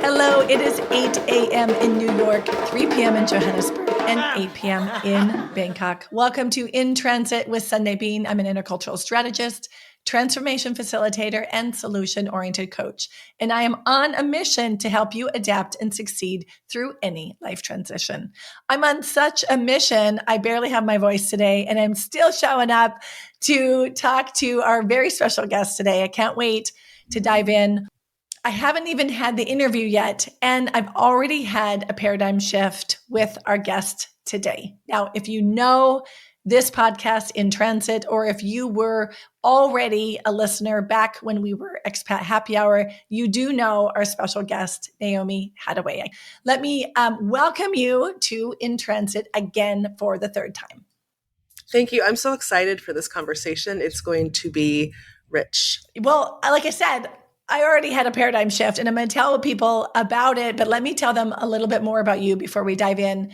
Hello, it is 8 a.m. in New York, 3 p.m. in Johannesburg, and 8 p.m. in Bangkok. Welcome to In Transit with Sundae Bean. I'm an intercultural strategist, transformation facilitator, and solution-oriented coach. And I am on a mission to help you adapt and succeed through any life transition. I'm on such a mission, I barely have my voice today, and I'm still showing up to talk to our very special guest today. I can't wait to dive in. I haven't even had the interview yet, and I've already had a paradigm shift with our guest today. Now, if you know this podcast In Transit, or if you were already a listener back when we were Expat Happy Hour, you do know our special guest, Naomi Hattaway. Let me welcome you to In Transit again for the third time. Thank you. I'm so excited for this conversation. It's going to be rich. Well, like I said, I already had a paradigm shift and I'm going to tell people about it, but let me tell them a little bit more about you before we dive in.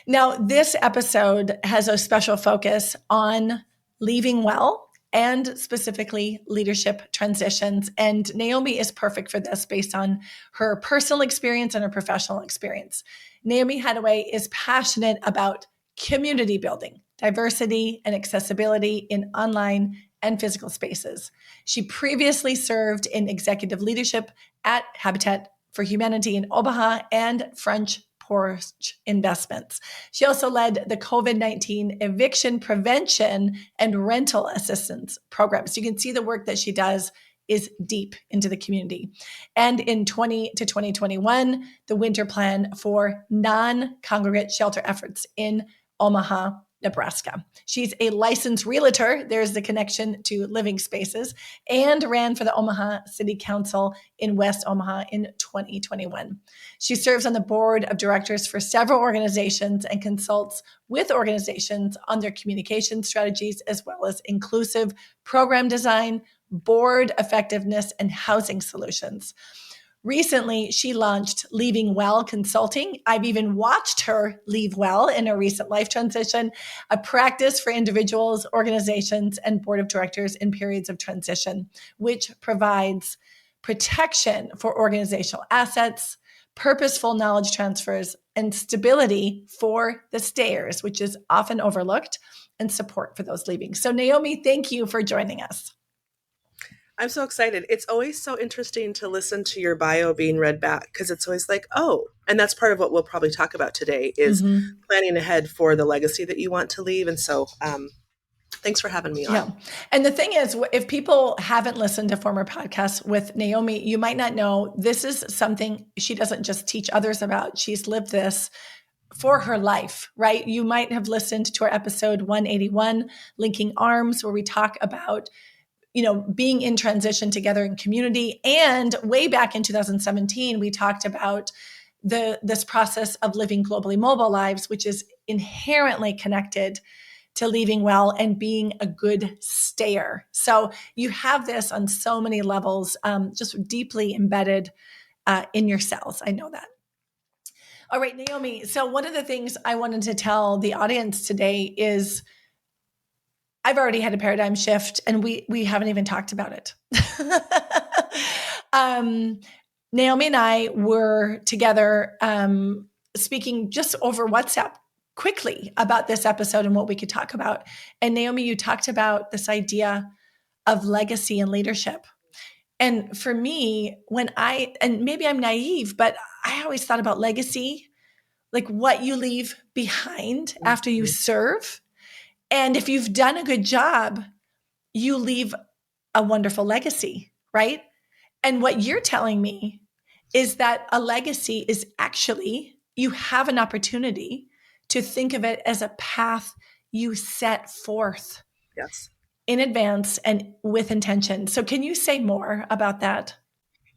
Now, this episode has a special focus on leaving well and specifically leadership transitions. And Naomi is perfect for this based on her personal experience and her professional experience. Naomi Hattaway is passionate about community building, diversity, and accessibility in online and physical spaces. She previously served in executive leadership at Habitat for Humanity in Omaha and French Porch Investments. She also led the COVID-19 eviction prevention and rental assistance programs. You can see the work that she does is deep into the community. And in 2021, the winter plan for non-congregate shelter efforts in Omaha, Nebraska. She's a licensed realtor. There's the connection to living spaces, and ran for the Omaha City Council in West Omaha in 2021. She serves on the board of directors for several organizations and consults with organizations on their communication strategies, as well as inclusive program design, board effectiveness, and housing solutions. Recently, she launched Leaving Well Consulting. I've even watched her leave well in a recent life transition, a practice for individuals, organizations, and board of directors in periods of transition, which provides protection for organizational assets, purposeful knowledge transfers, and stability for the stayers, which is often overlooked, and support for those leaving. So Naomi, thank you for joining us. I'm so excited. It's always so interesting to listen to your bio being read back because it's always like, oh, and that's part of what we'll probably talk about today is planning ahead for the legacy that you want to leave. And so thanks for having me on. Yeah. And the thing is, if people haven't listened to former podcasts with Naomi, you might not know this is something she doesn't just teach others about. She's lived this for her life, right? You might have listened to our episode 181, Linking Arms, where we talk about being in transition together in community. And way back in 2017, we talked about this process of living globally mobile lives, which is inherently connected to leaving well and being a good stayer. So you have this on so many levels, just deeply embedded in your cells. I know that. All right, Naomi. So one of the things I wanted to tell the audience today is I've already had a paradigm shift and we haven't even talked about it. Naomi and I were together speaking just over WhatsApp quickly about this episode and what we could talk about. And Naomi, you talked about this idea of legacy and leadership. And for me, and maybe I'm naive, but I always thought about legacy, like what you leave behind after you serve. And if you've done a good job, you leave a wonderful legacy, right? And what you're telling me is that a legacy is actually, you have an opportunity to think of it as a path you set forth in advance and with intention. So can you say more about that?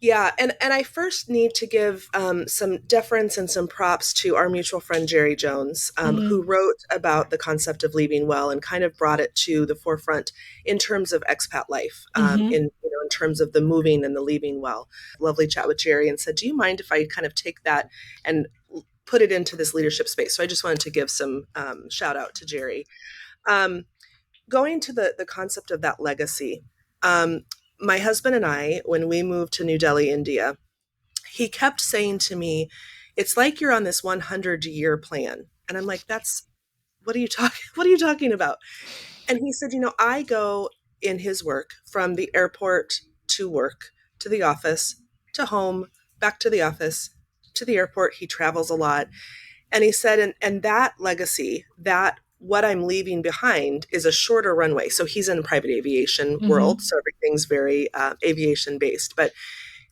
Yeah. And I first need to give some deference and some props to our mutual friend, Jerry Jones, who wrote about the concept of leaving well and kind of brought it to the forefront in terms of expat life, in terms of the moving and the leaving well. Lovely chat with Jerry and said, do you mind if I kind of take that and put it into this leadership space? So I just wanted to give some shout out to Jerry. Going to the concept of that legacy, my husband and I, when we moved to New Delhi, India, he kept saying to me, it's like you're on this 100-year plan. And I'm like, what are you talking about? And he said, I go in his work from the airport to work, to the office, to home, back to the office, to the airport. He travels a lot. And he said, and that legacy, that what I'm leaving behind is a shorter runway. So he's in the private aviation world. So everything's very aviation based. But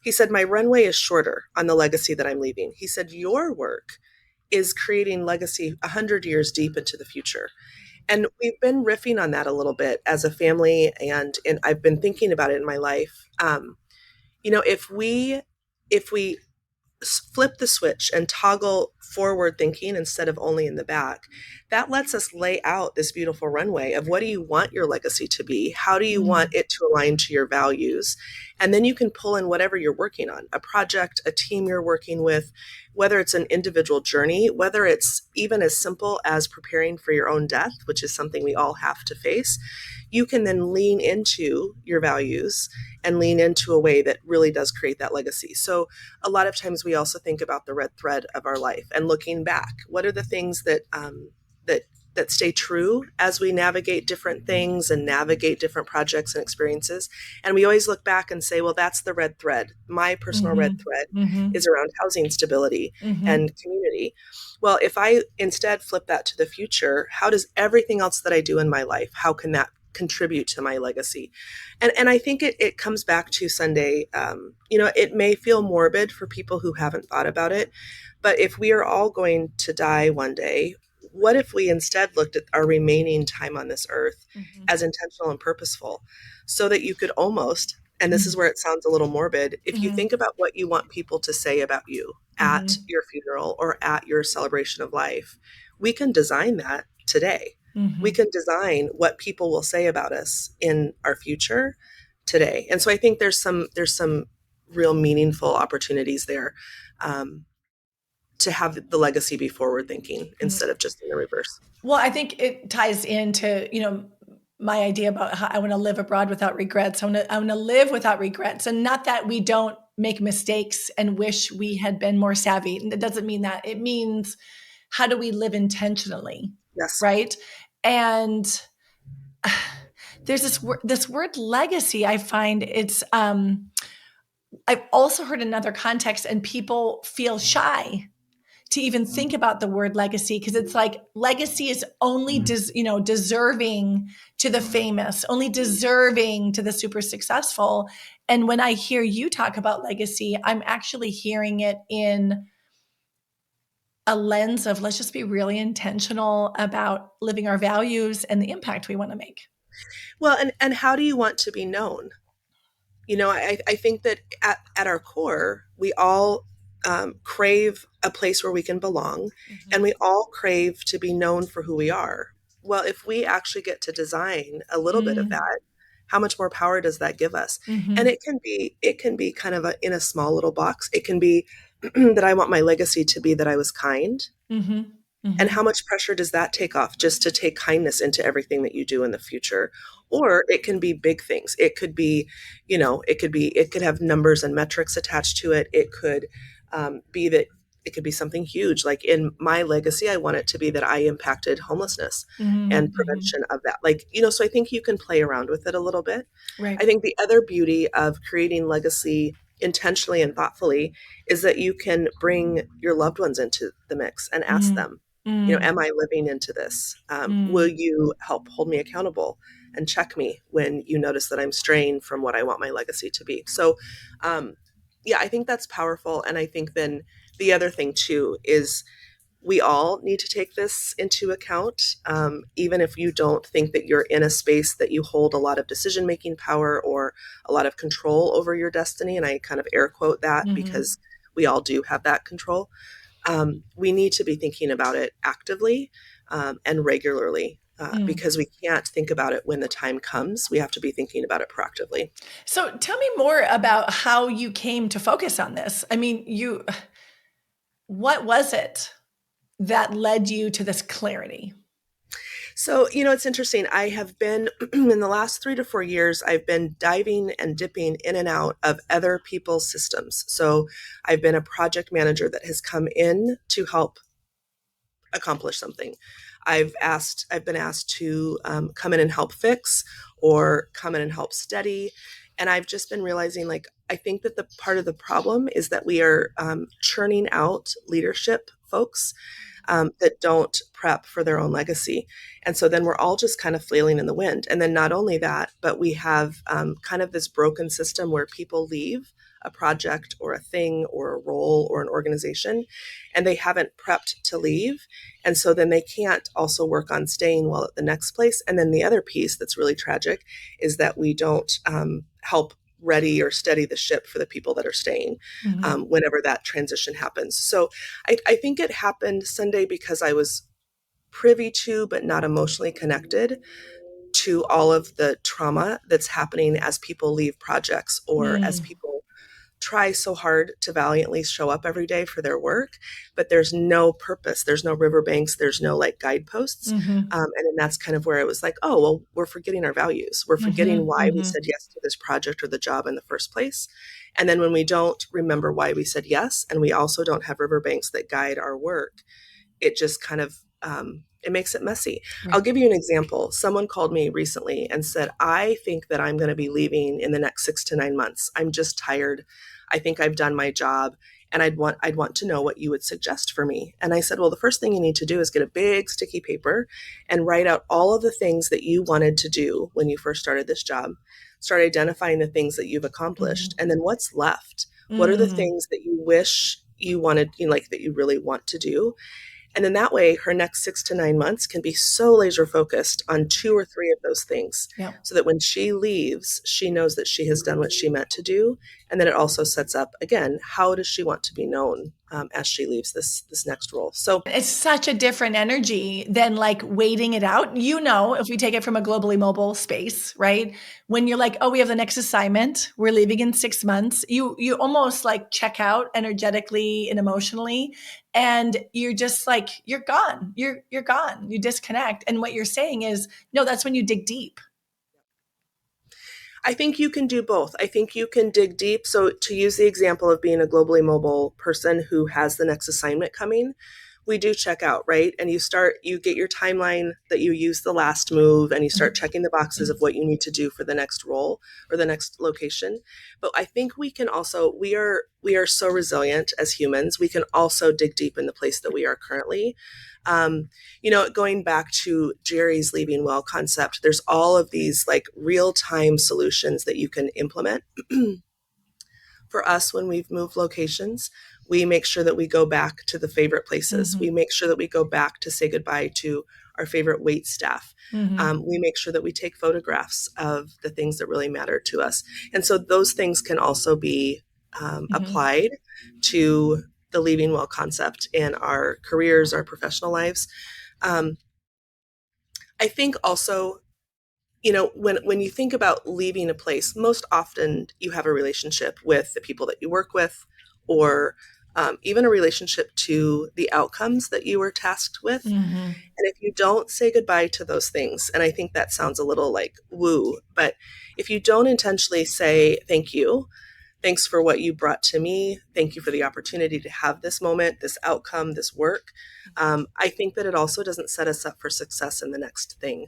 he said, my runway is shorter on the legacy that I'm leaving. He said, your work is creating legacy 100 years deep into the future. And we've been riffing on that a little bit as a family, and I've been thinking about it in my life. If we flip the switch and toggle forward thinking instead of only in the back, that lets us lay out this beautiful runway of what do you want your legacy to be? How do you want it to align to your values? And then you can pull in whatever you're working on, a project, a team you're working with, whether it's an individual journey, whether it's even as simple as preparing for your own death, which is something we all have to face. You can then lean into your values and lean into a way that really does create that legacy. So a lot of times we also think about the red thread of our life and looking back. What are the things that stay true as we navigate different things and navigate different projects and experiences? And we always look back and say, well, that's the red thread. My personal red thread is around housing stability and community. Well, if I instead flip that to the future, how does everything else that I do in my life, how can that contribute to my legacy? And I think it comes back to Sundae. It may feel morbid for people who haven't thought about it, but if we are all going to die one day, what if we instead looked at our remaining time on this earth as intentional and purposeful, so that you could almost, and this is where it sounds a little morbid, if you think about what you want people to say about you at your funeral or at your celebration of life, we can design that today. We can design what people will say about us in our future today. And so I think there's some real meaningful opportunities there to have the legacy be forward thinking instead of just in the reverse. Well, I think it ties into, my idea about how I want to live abroad without regrets. I want to live without regrets. And not that we don't make mistakes and wish we had been more savvy. It doesn't mean that. It means, how do we live intentionally? Yes. Right. And there's this word legacy. I find it's, I've also heard another context, and people feel shy to even think about the word legacy, because it's like legacy is only deserving to the famous, only deserving to the super successful. And when I hear you talk about legacy, I'm actually hearing it in a lens of, let's just be really intentional about living our values and the impact we want to make. Well, and how do you want to be known? I think that at our core, we all crave a place where we can belong, and we all crave to be known for who we are. Well, if we actually get to design a little bit of that, how much more power does that give us? And it can be kind of in a small little box. It can be that I want my legacy to be that I was kind. And how much pressure does that take off, just to take kindness into everything that you do in the future? Or it can be big things. It could be, it could have numbers and metrics attached to it. It could be that it could be something huge. Like in my legacy, I want it to be that I impacted homelessness and prevention of that. So I think you can play around with it a little bit. Right. I think the other beauty of creating legacy intentionally and thoughtfully is that you can bring your loved ones into the mix and ask them, am I living into this? Will you help hold me accountable and check me when you notice that I'm straying from what I want my legacy to be? So, I think that's powerful. And I think then the other thing too is we all need to take this into account, even if you don't think that you're in a space that you hold a lot of decision-making power or a lot of control over your destiny. And I kind of air quote that because we all do have that control. We need to be thinking about it actively and regularly, because we can't think about it when the time comes. We have to be thinking about it proactively. So tell me more about how you came to focus on this. I mean, what was it that led you to this clarity? So, it's interesting. I have been, in the last 3 to 4 years, I've been diving and dipping in and out of other people's systems. So, I've been a project manager that has come in to help accomplish something. I've been asked to come in and help fix or come in and help steady. And I've just been realizing, like, I think that the part of the problem is that we are churning out leadership folks that don't prep for their own legacy. And so then we're all just kind of flailing in the wind. And then not only that, but we have kind of this broken system where people leave a project or a thing or a role or an organization and they haven't prepped to leave. And so then they can't also work on staying well at the next place. And then the other piece that's really tragic is that we don't help ready or steady the ship for the people that are staying whenever that transition happens. So I think it happened Sunday because I was privy to, but not emotionally connected to all of the trauma that's happening as people leave projects or as people try so hard to valiantly show up every day for their work, but there's no purpose. There's no riverbanks. There's no like guideposts. And then that's kind of where it was like, oh, well, we're forgetting our values. We're forgetting why we said yes to this project or the job in the first place. And then when we don't remember why we said yes, and we also don't have riverbanks that guide our work, it just kind of, it makes it messy. Right. I'll give you an example. Someone called me recently and said, I think that I'm going to be leaving in the next 6 to 9 months. I'm just tired. I think I've done my job and I'd want to know what you would suggest for me. And I said, well, the first thing you need to do is get a big sticky paper and write out all of the things that you wanted to do when you first started this job. Start identifying the things that you've accomplished. And then what's left? What are the things that you wish you wanted, like that you really want to do? And then that way, her next 6 to 9 months can be so laser focused on 2 or 3 of those things so that when she leaves, she knows that she has done what she meant to do. And then it also sets up, again, how does she want to be known as she leaves this next role? So it's such a different energy than like waiting it out. If we take it from a globally mobile space, right? When you're like, oh, we have the next assignment, we're leaving in 6 months, you almost like check out energetically and emotionally. And you're just like, you're gone. You're gone. You disconnect. And what you're saying is, no, that's when you dig deep. I think you can do both. I think you can dig deep. So to use the example of being a globally mobile person who has the next assignment coming, we do check out, right? And you get your timeline that you use the last move and you start checking the boxes of what you need to do for the next role or the next location. But I think we can also, we are so resilient as humans. We can also dig deep in the place that we are currently. Going back to Jerry's leaving well concept, there's all of these like real-time solutions that you can implement. For us, when we've moved locations, we make sure that we go back to the favorite places. We make sure that we go back to say goodbye to our favorite wait staff. We make sure that we take photographs of the things that really matter to us. And so those things can also be applied to the leaving well concept in our careers, our professional lives. I think also, when you think about leaving a place, most often you have a relationship with the people that you work with, or even a relationship to the outcomes that you were tasked with. And if you don't say goodbye to those things, and I think that sounds a little like woo, but if you don't intentionally say thank you, thanks for what you brought to me, thank you for the opportunity to have this moment, this outcome, this work, I think that it also doesn't set us up for success in the next thing.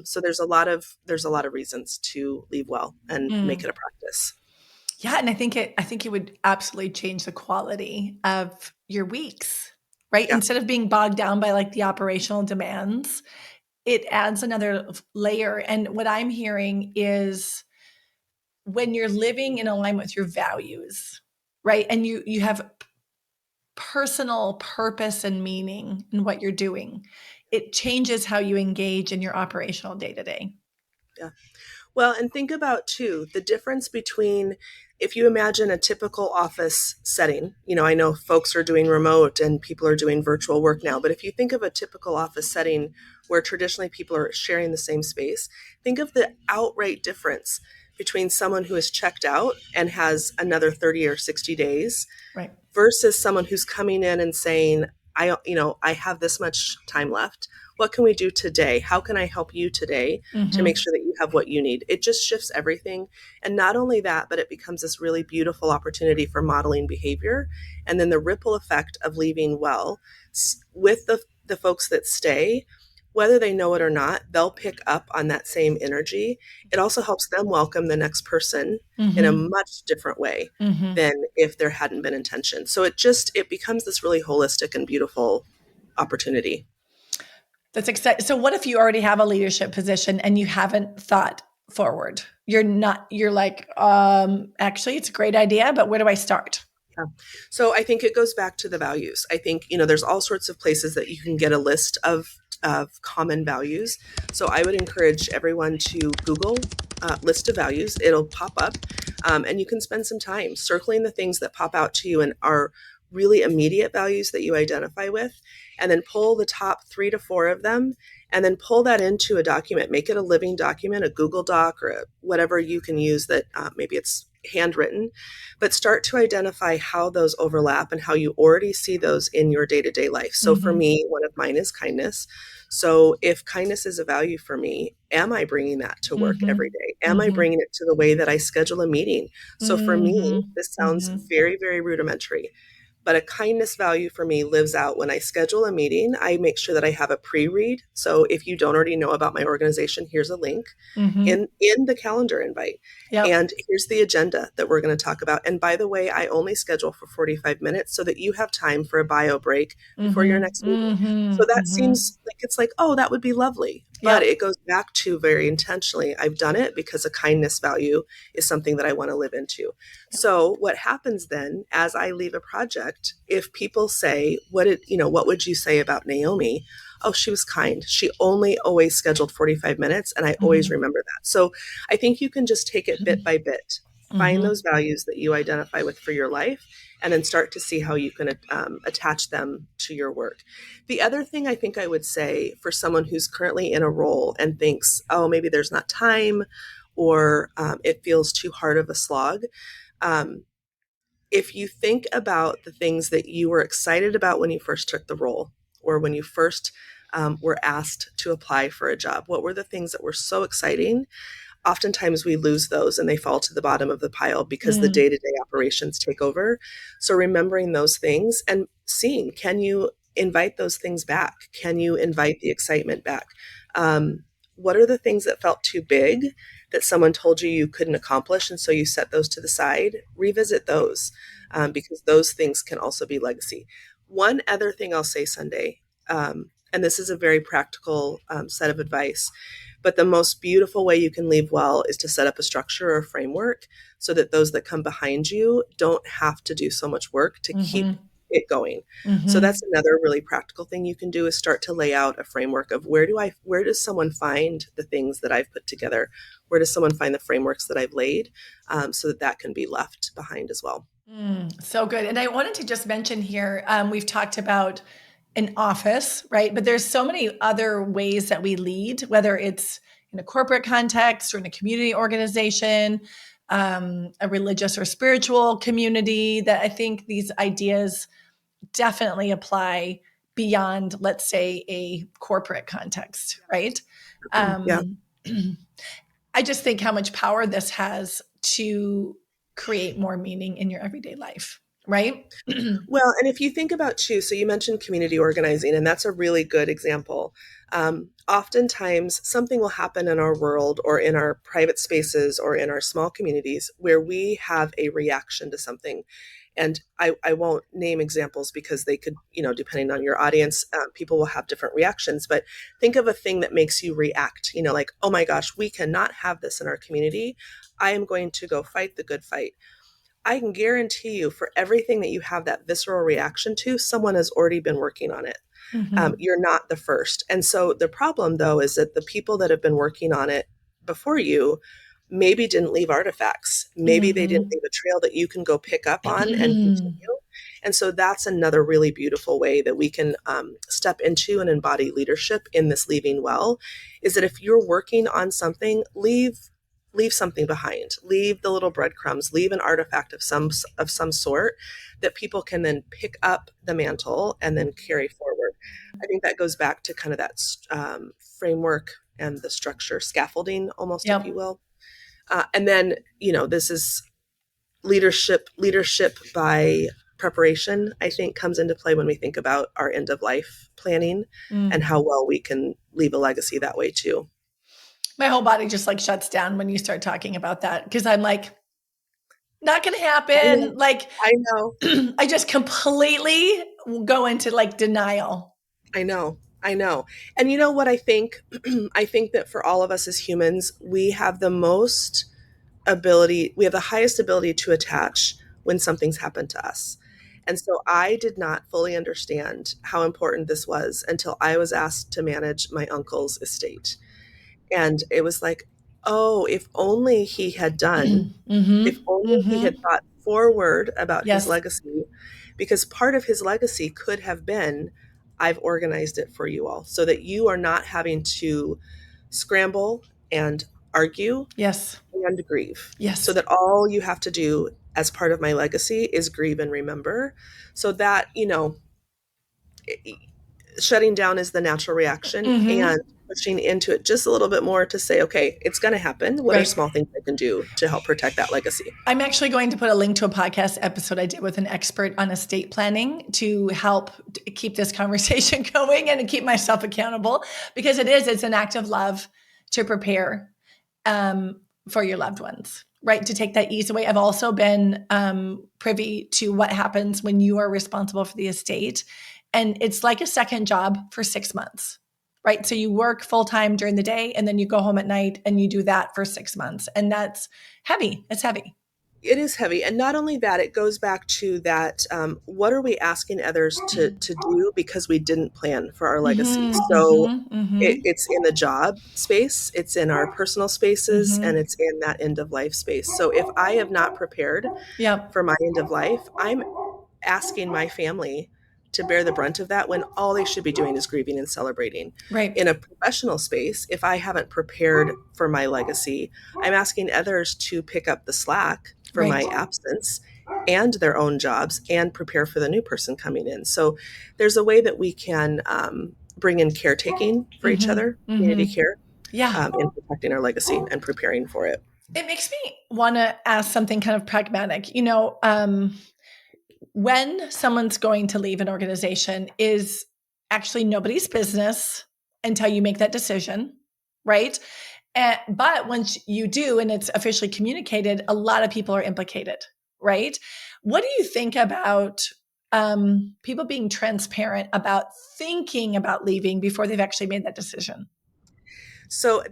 So there's a lot of reasons to leave well and make it a practice. Yeah. And I think it would absolutely change the quality of your weeks, right? Yeah. Instead of being bogged down by like the operational demands, it adds another layer. And what I'm hearing is when you're living in alignment with your values, right? And you have personal purpose and meaning in what you're doing, it changes how you engage in your operational day-to-day. Yeah. Well, and think about too, the difference between, if you imagine a typical office setting, I know folks are doing remote and people are doing virtual work now, but if you think of a typical office setting where traditionally people are sharing the same space, think of the outright difference between someone who is checked out and has another 30 or 60 days, right, versus someone who's coming in and saying, I have this much time left. What can we do today? How can I help you today to make Mm-hmm. sure that you have what you need? It just shifts everything. And not only that, but it becomes this really beautiful opportunity for modeling behavior. And then the ripple effect of leaving well with the folks that stay, whether they know it or not, they'll pick up on that same energy. It also helps them welcome the next person in a Mm-hmm. much different way Mm-hmm. than if there hadn't been intention. So it becomes this really holistic and beautiful opportunity. That's exciting. So what if you already have a leadership position and you haven't thought forward? You're like, actually it's a great idea, but where do I start? Yeah. So I think it goes back to the values. I think, there's all sorts of places that you can get a list of common values. So I would encourage everyone to Google list of values. It'll pop up, and you can spend some time circling the things that pop out to you and are really immediate values that you identify with, and then pull the top 3 to 4 of them, and then pull that into a document. Make it a living document, a Google Doc, or whatever you can use that maybe it's handwritten, but start to identify how those overlap and how you already see those in your day-to-day life. So for Mm-hmm. me, one of mine is kindness. So if kindness is a value for me, am I bringing that to work every Mm-hmm. day? Am I Mm-hmm. bringing it to the way that I schedule a meeting? So for me, Mm-hmm. this sounds Mm-hmm. very, very rudimentary, but a kindness value for me lives out when I schedule a meeting. I make sure that I have a pre-read. So if you don't already know about my organization, here's a link Mm-hmm. in the calendar invite. Yep. And here's the agenda that we're going to talk about. And by the way, I only schedule for 45 minutes so that you have time for a bio break before your Mm-hmm. next meeting. Mm-hmm. So that Mm-hmm. seems like it's like, oh, that would be lovely. But Yep. it goes back to very intentionally, I've done it because a kindness value is something that I want to live into. Yep. So what happens then as I leave a project, if people say, what would you say about Naomi? Oh, she was kind. She only always scheduled 45 minutes, and I always Mm-hmm. remember that. So I think you can just take it bit by bit, find Mm-hmm. those values that you identify with for your life, and then start to see how you can attach them to your work. The other thing I think I would say for someone who's currently in a role and thinks, oh, maybe there's not time or it feels too hard of a slog. Um, if you think about the things that you were excited about when you first took the role or when you first were asked to apply for a job, what were the things that were so exciting? Oftentimes we lose those and they fall to the bottom of the pile because the Mm-hmm. day-to-day operations take over. So remembering those things and seeing, can you invite those things back? Can you invite the excitement back? What are the things that felt too big that someone told you you couldn't accomplish? And so you set those to the side, revisit those, because those things can also be legacy. One other thing I'll say, Sunday, and this is a very practical set of advice, but the most beautiful way you can leave well is to set up a structure or a framework so that those that come behind you don't have to do so much work to keep Mm-hmm. it going. So Mm-hmm. that's another really practical thing you can do is start to lay out a framework of where does someone find the things that I've put together? Where does someone find the frameworks that I've laid, so that that can be left behind as well? So good. And I wanted to just mention here, we've talked about an office, right? But there's so many other ways that we lead, whether it's in a corporate context or in a community organization, a religious or spiritual community, that I think these ideas definitely apply beyond, let's say, a corporate context, right? Yeah. Um, I just think how much power this has to create more meaning in your everyday life, right? Well, and if you think about too, so you mentioned community organizing, and that's a really good example. Oftentimes, something will happen in our world or in our private spaces or in our small communities where we have a reaction to something. And I won't name examples because they could, depending on your audience, people will have different reactions. But think of a thing that makes you react, like, oh my gosh, we cannot have this in our community. I am going to go fight the good fight. I can guarantee you for everything that you have that visceral reaction to, someone has already been working on it. Mm-hmm. You're not the first. And so the problem, though, is that the people that have been working on it before you maybe didn't leave artifacts. Maybe they didn't Mm-hmm. leave a trail that you can go pick up on and continue. And so that's another really beautiful way that we can step into and embody leadership in this leaving well, is that if you're working on something, leave leave something behind, leave the little breadcrumbs, leave an artifact of some sort that people can then pick up the mantle and then carry forward. I think that goes back to kind of that framework and the structure, scaffolding almost, if you Yep. will. And then, this is leadership by preparation, I think, comes into play when we think about our end of life planning and how well we can leave a legacy that way too. My whole body just like shuts down when you start talking about that, because I'm like, not going to happen. Like, I know. I just completely go into like denial. I know. And you know what I think? I think that for all of us as humans, we have the highest ability to attach when something's happened to us. And so I did not fully understand how important this was until I was asked to manage my uncle's estate. And it was like, oh, if only he had done, if only he had thought forward about his Yes. legacy, because part of his legacy could have been, I've organized it for you all so that you are not having to scramble and argue Yes. and grieve. Yes. So that all you have to do as part of my legacy is grieve and remember. So that, shutting down is the natural reaction, and pushing into it just a little bit more to say, okay, it's going to happen. What are small things I can do to help protect that legacy? I'm actually going to put a link to a podcast episode I did with an expert on estate planning to help keep this conversation going and to keep myself accountable, because it's an act of love to prepare for your loved ones, right? To take that ease away. I've also been privy to what happens when you are responsible for the estate. And it's like a second job for 6 months, right? So you work full time during the day and then you go home at night and you do that for 6 months. And that's heavy. It's heavy. It is heavy. And not only that, it goes back to that, what are we asking others to do because we didn't plan for our legacy? It's in the job space, it's in our personal spaces, and it's in that end of life space. So if I have not prepared for my end of life, I'm asking my family to bear the brunt of that when all they should be doing is grieving and celebrating. Right. In a professional space, if I haven't prepared for my legacy, I'm asking others to pick up the slack for my absence and their own jobs and prepare for the new person coming in. So there's a way that we can bring in caretaking for each other, community care, in protecting our legacy and preparing for it. It makes me want to ask something kind of pragmatic. When someone's going to leave an organization is actually nobody's business until you make that decision, right? But once you do and it's officially communicated, a lot of people are implicated, right? What do you think about people being transparent about thinking about leaving before they've actually made that decision? So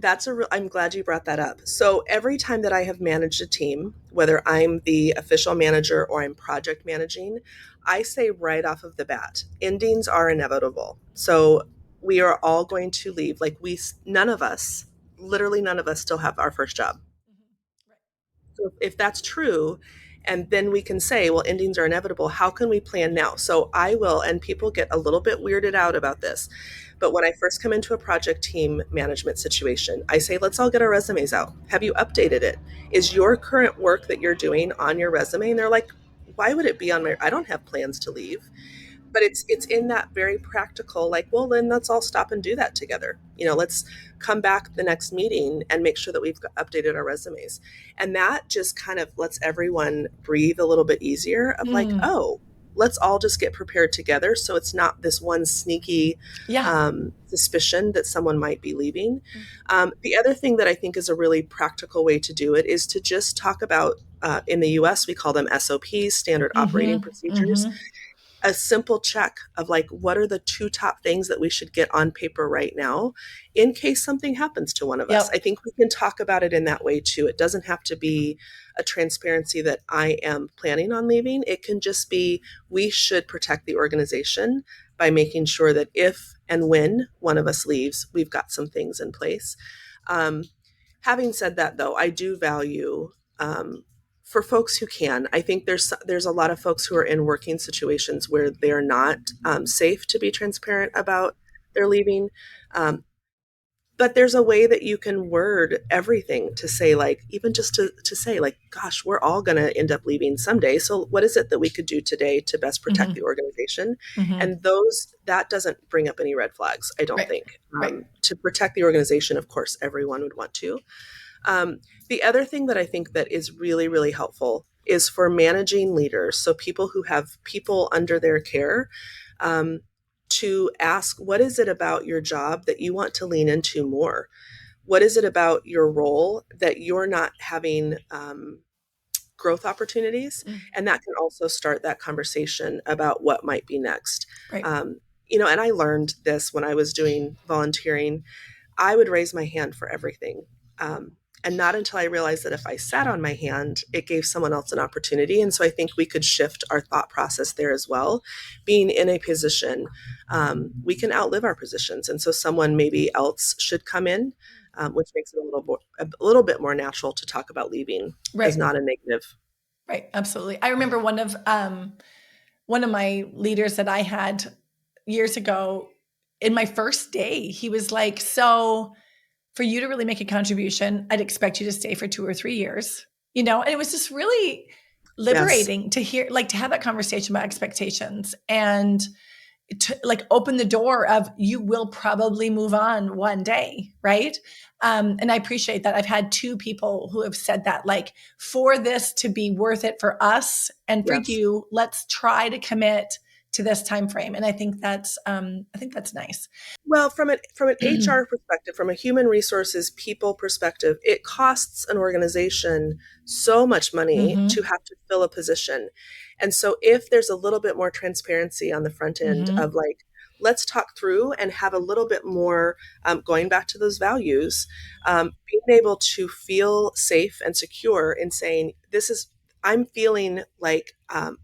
I'm glad you brought that up. So every time that I have managed a team, whether I'm the official manager or I'm project managing, I say right off of the bat, endings are inevitable. So we are all going to leave. Like literally none of us still have our first job. So if that's true, and then we can say, well, endings are inevitable. How can we plan now? So I will, and people get a little bit weirded out about this, but when I first come into a project team management situation, I say, let's all get our resumes out. Have you updated it? Is your current work that you're doing on your resume? And they're like, why would it be on I don't have plans to leave. But it's in that very practical, like, well, then let's all stop and do that together. Let's come back the next meeting and make sure that we've updated our resumes. And that just kind of lets everyone breathe a little bit easier of like, oh, let's all just get prepared together. So it's not this one sneaky suspicion that someone might be leaving. The other thing that I think is a really practical way to do it is to just talk about, in the US, we call them SOPs, standard operating procedures. A simple check of like, what are the 2 top things that we should get on paper right now in case something happens to one of us? I think we can talk about it in that way too. It doesn't have to be a transparency that I am planning on leaving. It can just be, we should protect the organization by making sure that if and when one of us leaves, we've got some things in place. Having said that, though, I do value, for folks who can, I think there's a lot of folks who are in working situations where they're not safe to be transparent about their leaving. But there's a way that you can word everything to say, like, even just to say, like, gosh, we're all going to end up leaving someday. So what is it that we could do today to best protect the Mm-hmm. organization? Mm-hmm. And that doesn't bring up any red flags, I don't Right. think. Right. To protect the organization, of course, everyone would want to. The other thing that I think that is really, really helpful is for managing leaders. So people who have people under their care, um, to ask, what is it about your job that you want to lean into more? What is it about your role that you're not having growth opportunities? Mm. And that can also start that conversation about what might be next. Right. Um, and I learned this when I was doing volunteering. I would raise my hand for everything. And not until I realized that if I sat on my hand, it gave someone else an opportunity. And so I think we could shift our thought process there as well. Being in a position, we can outlive our positions. And so someone maybe else should come in, which makes it a little bit more natural to talk about leaving as Right. not a negative. Right. Absolutely. I remember one of my leaders that I had years ago, in my first day, he was like, so for you to really make a contribution, I'd expect you to stay for 2 or 3 years, and it was just really Yes. liberating to hear, like, to have that conversation about expectations and to like open the door of, you will probably move on one day, right? And I appreciate that. I've had two people who have said that, like, for this to be worth it for us and for Yes. you, let's try to commit to this time frame. And I think that's nice. Well, from an HR perspective, from a human resources people perspective, it costs an organization so much money Mm-hmm. to have to fill a position. And so if there's a little bit more transparency on the front end Mm-hmm. of, like, let's talk through and have a little bit more, going back to those values, being able to feel safe and secure in saying, I'm feeling like,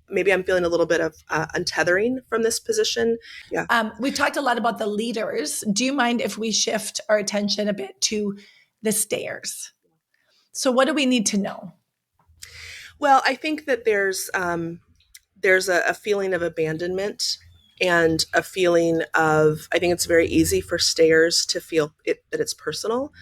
maybe I'm feeling a little bit of untethering from this position. Yeah. We've talked a lot about the leaders. Do you mind if we shift our attention a bit to the stairs? So, what do we need to know? Well, I think that there's a feeling of abandonment and a feeling of, I think it's very easy for stayers to feel that it's personal.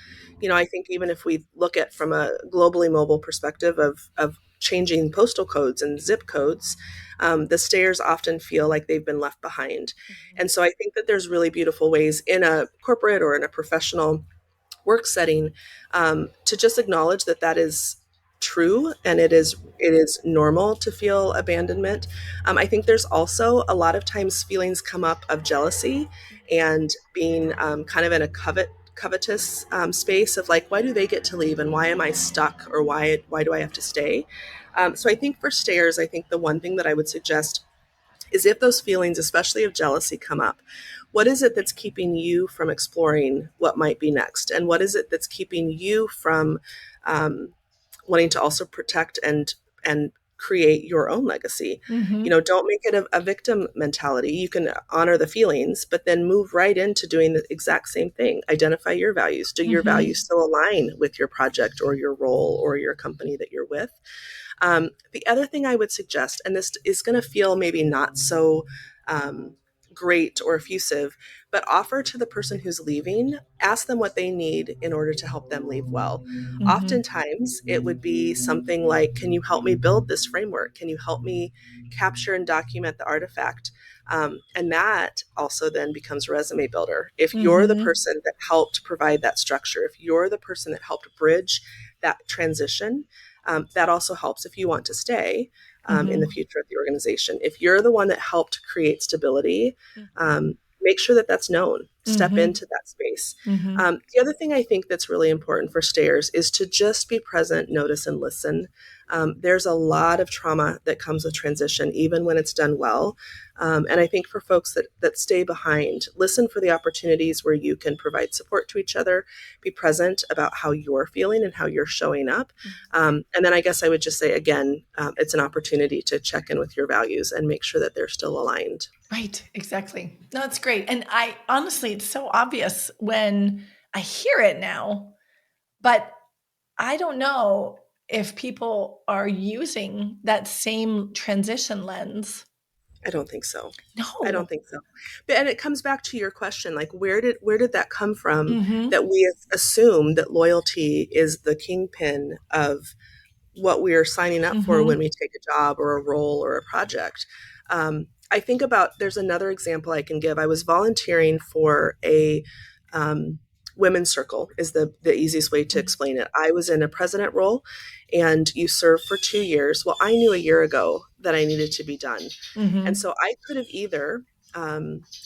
I think even if we look at from a globally mobile perspective of changing postal codes and zip codes, the stayers often feel like they've been left behind. And so I think that there's really beautiful ways in a corporate or in a professional work setting, to just acknowledge that that is true, and it is normal to feel abandonment. I think there's also a lot of times feelings come up of jealousy and being, kind of in a covetous, space of, like, why do they get to leave and why am I stuck, or why do I have to stay? So I think for stayers, I think the one thing that I would suggest is, if those feelings, especially of jealousy, come up, what is it that's keeping you from exploring what might be next? And what is it that's keeping you from, um, wanting to also protect and create your own legacy? Mm-hmm. Don't make it a victim mentality. You can honor the feelings, but then move right into doing the exact same thing. Identify your values. Do your Mm-hmm. values still align with your project or your role or your company that you're with? The other thing I would suggest, and this is going to feel maybe not so, um, great or effusive, but offer to the person who's leaving, ask them what they need in order to help them leave well. Mm-hmm. Oftentimes, it would be something like, can you help me build this framework? Can you help me capture and document the artifact? And that also then becomes resume builder. If you're the Mm-hmm. person that helped provide that structure, if you're the person that helped bridge that transition, that also helps if you want to stay, in the Mm-hmm. future of the organization. If you're the one that helped create stability, make sure that that's known. Step Mm-hmm. into that space. Mm-hmm. The other thing I think that's really important for stayers is to just be present, notice, and listen. There's a lot of trauma that comes with transition, even when it's done well. And I think for folks that stay behind, listen for the opportunities where you can provide support to each other, be present about how you're feeling and how you're showing up. And then I guess I would just say, again, it's an opportunity to check in with your values and make sure that they're still aligned. Right, exactly. No, that's great. And I honestly, it's so obvious when I hear it now, but I don't know if people are using that same transition lens I don't think so. I don't No. think so. But, and it comes back to your question, like where did that come from, Mm-hmm. that we assume that loyalty is the kingpin of what we are signing up for when Mm-hmm. we take a job or a role or a project. I think about, there's another example I can give. I was volunteering for a um, women's circle is the easiest way to explain it. I was in a president role, and you serve for 2 years. Well, I knew a year ago that I needed to be done. And Mm-hmm. so I could have either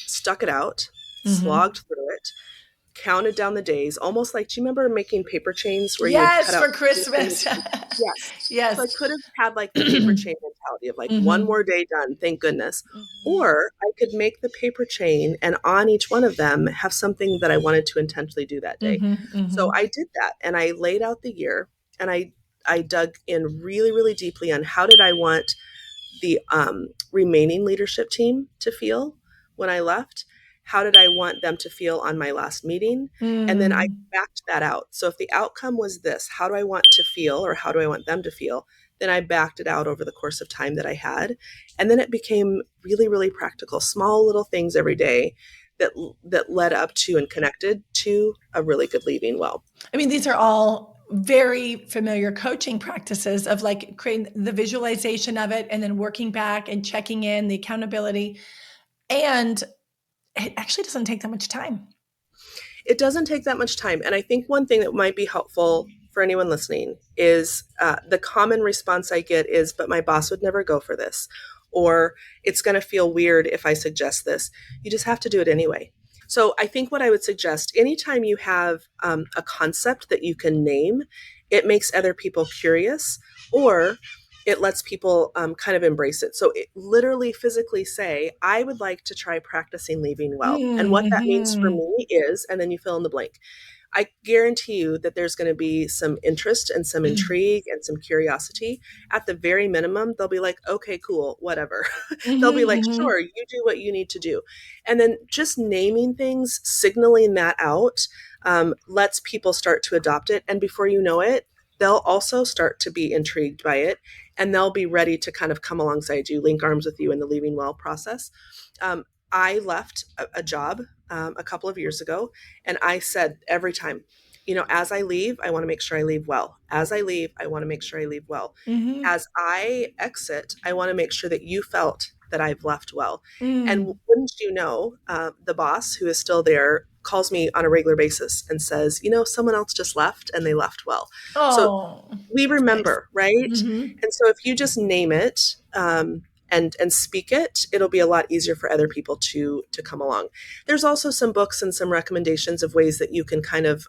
stuck it out, Mm-hmm. slogged through it, counted down the days, almost like, do you remember making paper chains where you would cut Yes, out for pieces and Christmas. yes. So I Yes. could have had like the paper chain mentality of like one Mm-hmm. more day done, thank goodness. Mm-hmm. Or I could make the paper chain and on each one of them have something that I wanted to intentionally do that day. Mm-hmm. So Mm-hmm. I did that, and I laid out the year, and I dug in really, really deeply on how did I want the remaining leadership team to feel when I left? How did I want them to feel on my last meeting? And then I Mm. backed that out. So if the outcome was this, how do I want to feel, or how do I want them to feel? Then I backed it out over the course of time that I had. And then it became really, really practical, small little things every day that led up to and connected to a really good leaving well. I mean, these are all very familiar coaching practices of like creating the visualization of it and then working back and checking in the accountability. And it actually doesn't take that much time. It doesn't take that much time. And I think one thing that might be helpful for anyone listening is the common response I get is, but my boss would never go for this. Or it's going to feel weird if I suggest this. You just have to do it anyway. So I think what I would suggest, anytime you have a concept that you can name, it makes other people curious, or it lets people kind of embrace it. So it literally physically say, I would like to try practicing leaving well. And what that means for Mm-hmm. me is, and then you fill in the blank. I guarantee you that there's going to be some interest and some intrigue and some curiosity. At the very minimum, they'll be like, okay, cool, whatever. They'll be like, Mm-hmm. sure, you do what you need to do. And then just naming things, signaling that out, lets people start to adopt it. And before you know it, they'll also start to be intrigued by it, and they'll be ready to kind of come alongside you, link arms with you in the leaving well process. Um, I left a job a couple of years ago, and I said every time, as I leave, I want to make sure I leave well. As I leave, I want to make sure I leave well. Mm-hmm. As I exit, I want to make sure that you felt that I've left well. And Mm. wouldn't you know, the boss who is still there calls me on a regular basis and says, someone else just left and they left well. So Oh, we that's nice. remember, right? Mm-hmm. And so if you just name it and speak it, it'll be a lot easier for other people to come along. There's also some books and some recommendations of ways that you can kind of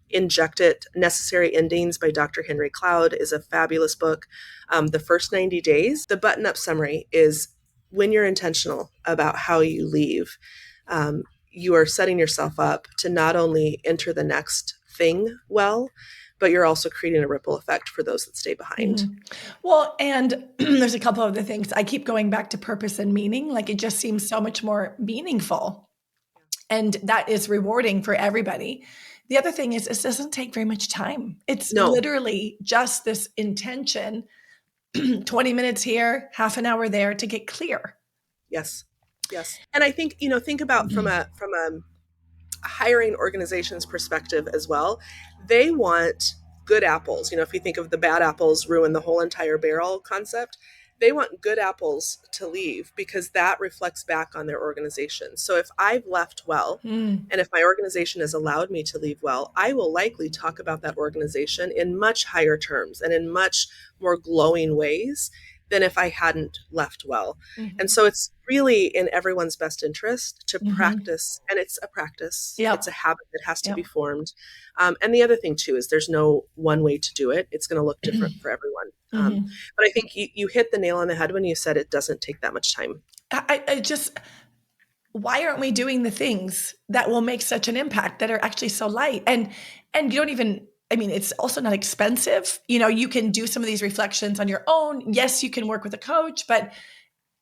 inject it. Necessary Endings by Dr. Henry Cloud is a fabulous book. The First 90 Days, the button-up summary is, when you're intentional about how you leave, you are setting yourself up to not only enter the next thing well, but you're also creating a ripple effect for those that stay behind. Mm-hmm. Well, and there's a couple of other things. I keep going back to purpose and meaning. Like it just seems so much more meaningful. And that is rewarding for everybody. The other thing is, it doesn't take very much time. It's No. literally just this intention 20 minutes here, half an hour there to get clear. Yes. Yes. And I think, think about from a hiring organization's perspective as well. They want good apples. If you think of the bad apples ruin the whole entire barrel concept, they want good apples to leave because that reflects back on their organization. So if I've left well, Mm. and if my organization has allowed me to leave well, I will likely talk about that organization in much higher terms and in much more glowing ways than if I hadn't left well. Mm-hmm. And so it's really in everyone's best interest to Mm-hmm. practice. And it's a practice. Yep. It's a habit that has to Yep. be formed. And the other thing too, is there's no one way to do it. It's going to look different for everyone. Mm-hmm. But I think you hit the nail on the head when you said it doesn't take that much time. I just, why aren't we doing the things that will make such an impact that are actually so light? And you don't even, I mean, it's also not expensive. You can do some of these reflections on your own. Yes, you can work with a coach, but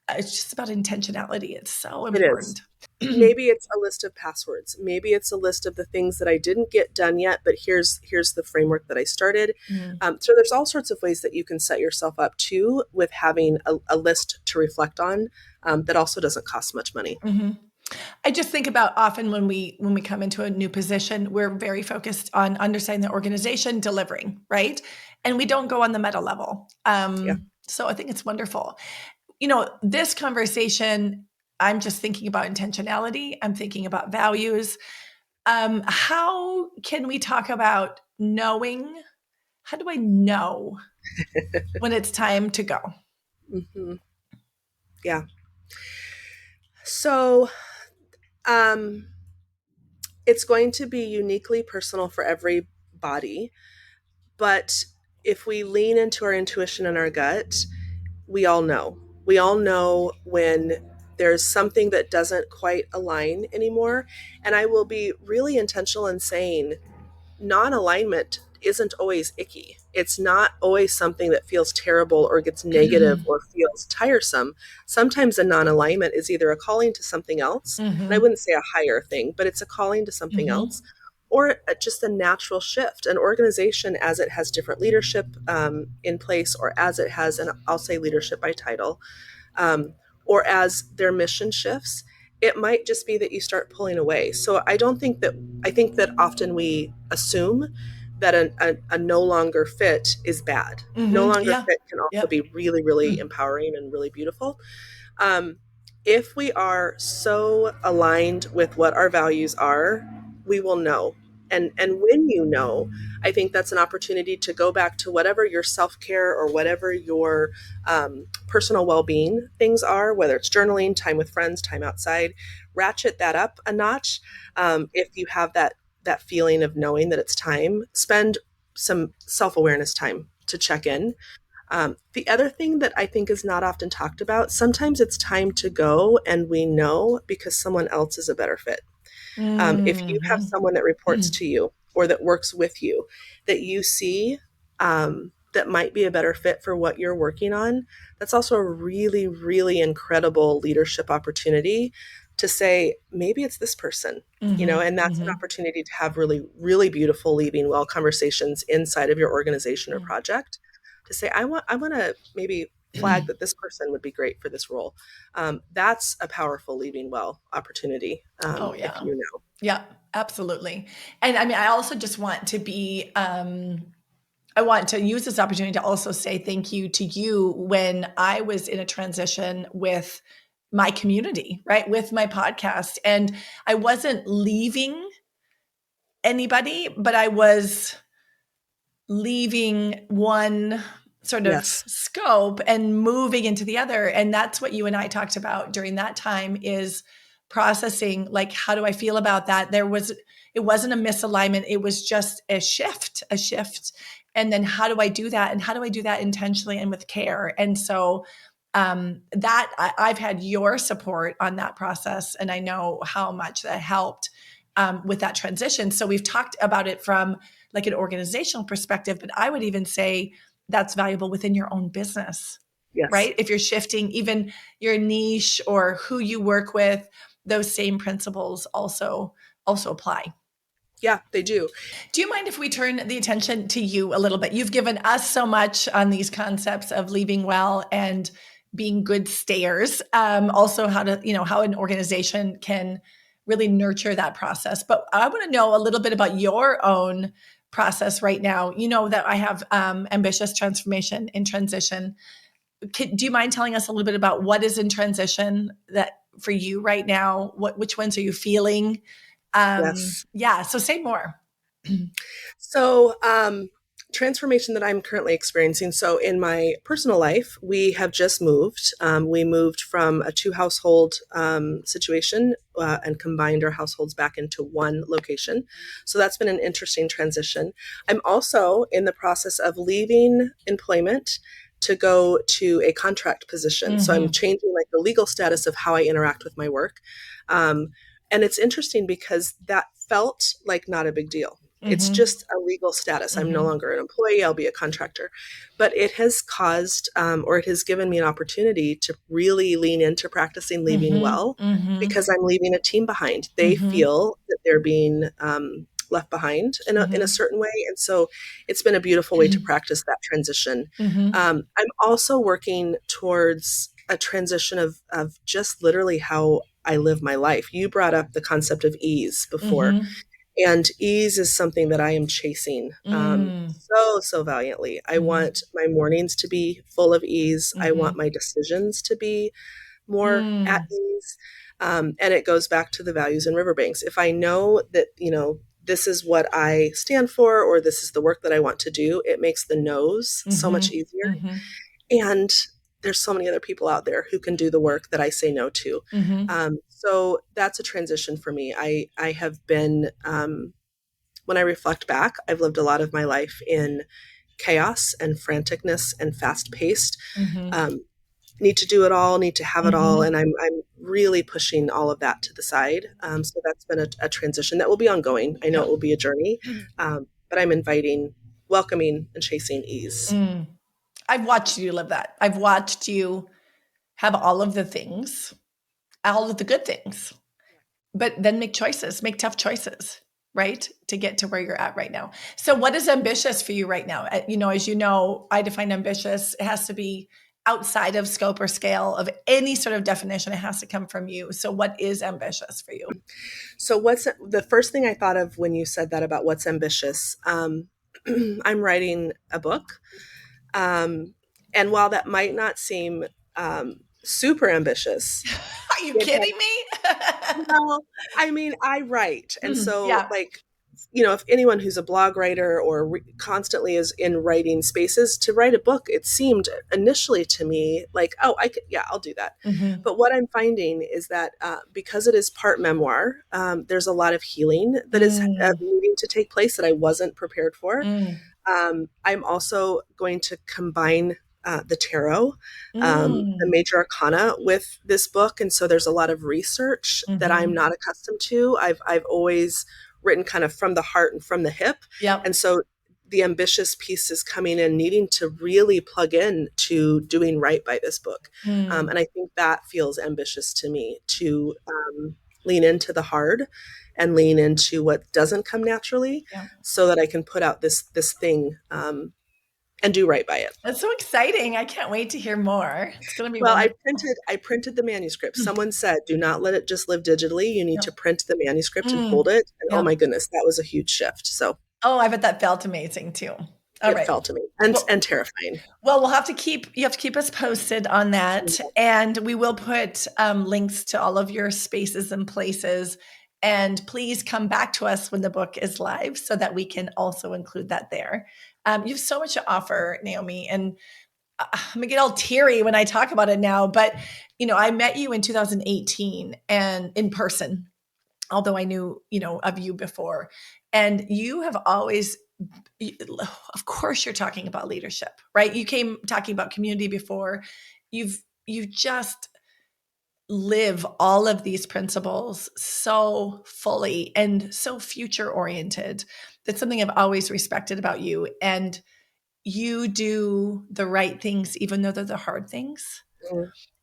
it's just about intentionality. It's so It is. important. Maybe it's a list of passwords. Maybe it's a list of the things that I didn't get done yet, but here's the framework that I started. Mm. So there's all sorts of ways that you can set yourself up too with having a list to reflect on, that also doesn't cost much money. Mm-hmm. I just think about often when we come into a new position, we're very focused on understanding the organization, delivering, right? And we don't go on the meta level. Yeah. So I think it's wonderful. This conversation, I'm just thinking about intentionality. I'm thinking about values. How can we talk about knowing? How do I know when it's time to go? Mm-hmm. Yeah. So, it's going to be uniquely personal for everybody, but if we lean into our intuition and our gut, we all know. We all know when there's something that doesn't quite align anymore. And I will be really intentional in saying non-alignment isn't always icky. It's not always something that feels terrible or gets negative or feels tiresome. Sometimes a non-alignment is either a calling to something else, and I Mm-hmm. wouldn't say a higher thing, but it's a calling to something Mm-hmm. else, or just a natural shift. An organization, as it has different leadership in place, or as it has, and I'll say leadership by title, um, or as their mission shifts, it might just be that you start pulling away. So I think that often we assume that a no longer fit is bad. No Mm-hmm. longer Yeah. fit can also Yep. be really, really empowering and really beautiful. Um, if we are so aligned with what our values are, we will know. And when you know, I think that's an opportunity to go back to whatever your self-care or whatever your personal well-being things are, whether it's journaling, time with friends, time outside, ratchet that up a notch. If you have that feeling of knowing that it's time, spend some self-awareness time to check in. The other thing that I think is not often talked about, sometimes it's time to go and we know because someone else is a better fit. If you have Mm-hmm. someone that reports to you or that works with you that you see, that might be a better fit for what you're working on, that's also a really, really incredible leadership opportunity to say, maybe it's this person, Mm-hmm. and that's an Mm-hmm. opportunity to have really, really beautiful leaving well conversations inside of your organization or project to say, I want to maybe flag that this person would be great for this role. That's a powerful leaving well opportunity, Oh if yeah. you know. Yeah, absolutely. And I mean, I also just want to I want to use this opportunity to also say thank you to you when I was in a transition with my community, right? With my podcast. And I wasn't leaving anybody, but I was leaving one sort of Yes. scope and moving into the other. And that's what you and I talked about during that time is processing, like, how do I feel about that? It wasn't a misalignment. It was just a shift. And then how do I do that? And how do I do that intentionally and with care? And so I've had your support on that process. And I know how much that helped with that transition. So we've talked about it from like an organizational perspective, but I would even say that's valuable within your own business, Yes. right? If you're shifting even your niche or who you work with, those same principles also apply. Yeah, they do. Do you mind if we turn the attention to you a little bit? You've given us so much on these concepts of leaving well and being good stayers. Also how to, how an organization can really nurture that process. But I want to know a little bit about your own process right now. You know that I have ambitious transformation in transition. Do you mind telling us a little bit about what is in transition that for you right now? Which ones are you feeling? Yes. Yeah, so say more. So, transformation that I'm currently experiencing. So, in my personal life, we have just moved. We moved from a two household situation and combined our households back into one location. So, that's been an interesting transition. I'm also in the process of leaving employment to go to a contract position. So, I'm changing like the legal status of how I interact with my work. And it's interesting because that felt like not a big deal. It's just a legal status. I'm no longer an employee. I'll be a contractor. But it has caused, or it has given me an opportunity to really lean into practicing leaving well, because I'm leaving a team behind. They feel that they're being left behind in a certain way. And so it's been a beautiful way to practice that transition. I'm also working towards a transition of just literally how I live my life. You brought up the concept of ease before. And ease is something that I am chasing so valiantly. I want my mornings to be full of ease. I want my decisions to be more at ease. And it goes back to the values in Riverbanks. If I know that, this is what I stand for, or this is the work that I want to do, it makes the no's so much easier. And there's so many other people out there who can do the work that I say no to. So that's a transition for me. I have been, when I reflect back, I've lived a lot of my life in chaos and franticness and fast paced. Need to do it all, need to have it all. And I'm really pushing all of that to the side. So that's been a transition that will be ongoing. I know it will be a journey, but I'm welcoming and chasing ease. I've watched you live that. I've watched you have all of the things, all of the good things, but then make tough choices, right? To get to where you're at right now. So what is ambitious for you right now? As you know, I define ambitious. It has to be outside of scope or scale of any sort of definition. It has to come from you. So what is ambitious for you? So what's the first thing I thought of when you said that about what's ambitious? I'm writing a book. And while that might not seem super ambitious. Are you kidding me? No, I mean, I write. And so if anyone who's a blog writer or constantly is in writing spaces, to write a book, it seemed initially to me like, oh, I'll do that. But what I'm finding is that because it is part memoir, there's a lot of healing that is needing to take place that I wasn't prepared for. I'm also going to combine the tarot, the major arcana with this book. And so there's a lot of research that I'm not accustomed to. I've always written kind of from the heart and from the hip. And so the ambitious piece is coming in, needing to really plug in to doing right by this book. And I think that feels ambitious to me, to lean into the hard and lean into what doesn't come naturally so that I can put out this thing and do right by it. That's so exciting. I can't wait to hear more. It's going to be wonderful. I printed the manuscript. Someone said, do not let it just live digitally. You need to print the manuscript and hold it. And oh my goodness, that was a huge shift. So, I bet that felt amazing too. It felt to me and terrifying. Well, you have to keep us posted on that. And we will put links to all of your spaces and places. And please come back to us when the book is live so that we can also include that there. You have so much to offer, Naomi, and I'm gonna get all teary when I talk about it now, but I met you in 2018 and in person, although I knew, of you before, and you have always, of course you're talking about leadership, right? You came talking about community before. You just live all of these principles so fully and so future oriented. That's something I've always respected about you. And you do the right things, even though they're the hard things.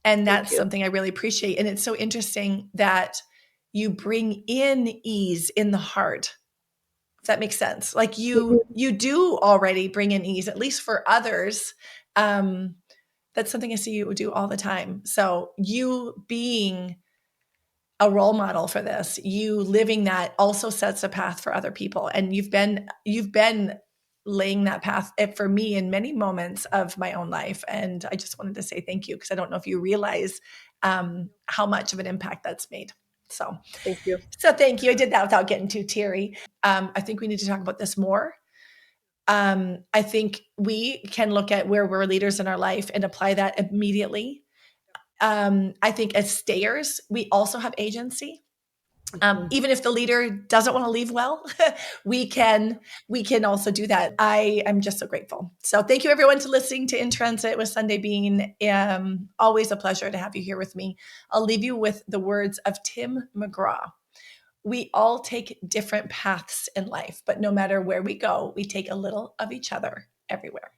And that's something I really appreciate. And it's so interesting that you bring in ease in the heart. If that makes sense. Like you do already bring in ease, at least for others. That's something I see you do all the time. So you being a role model for this, you living that also sets a path for other people. And you've been laying that path for me in many moments of my own life. And I just wanted to say thank you, because I don't know if you realize how much of an impact that's made. So thank you. So thank you. I did that without getting too teary. I think we need to talk about this more. I think we can look at where we're leaders in our life and apply that immediately. I think as stayers, we also have agency. Even if the leader doesn't want to leave well, we can also do that. I am just so grateful. So thank you everyone to listening to In Transit with Sundae Bean. Always a pleasure to have you here with me. I'll leave you with the words of Tim McGraw. we all take different paths in life, but no matter where we go, we take a little of each other everywhere.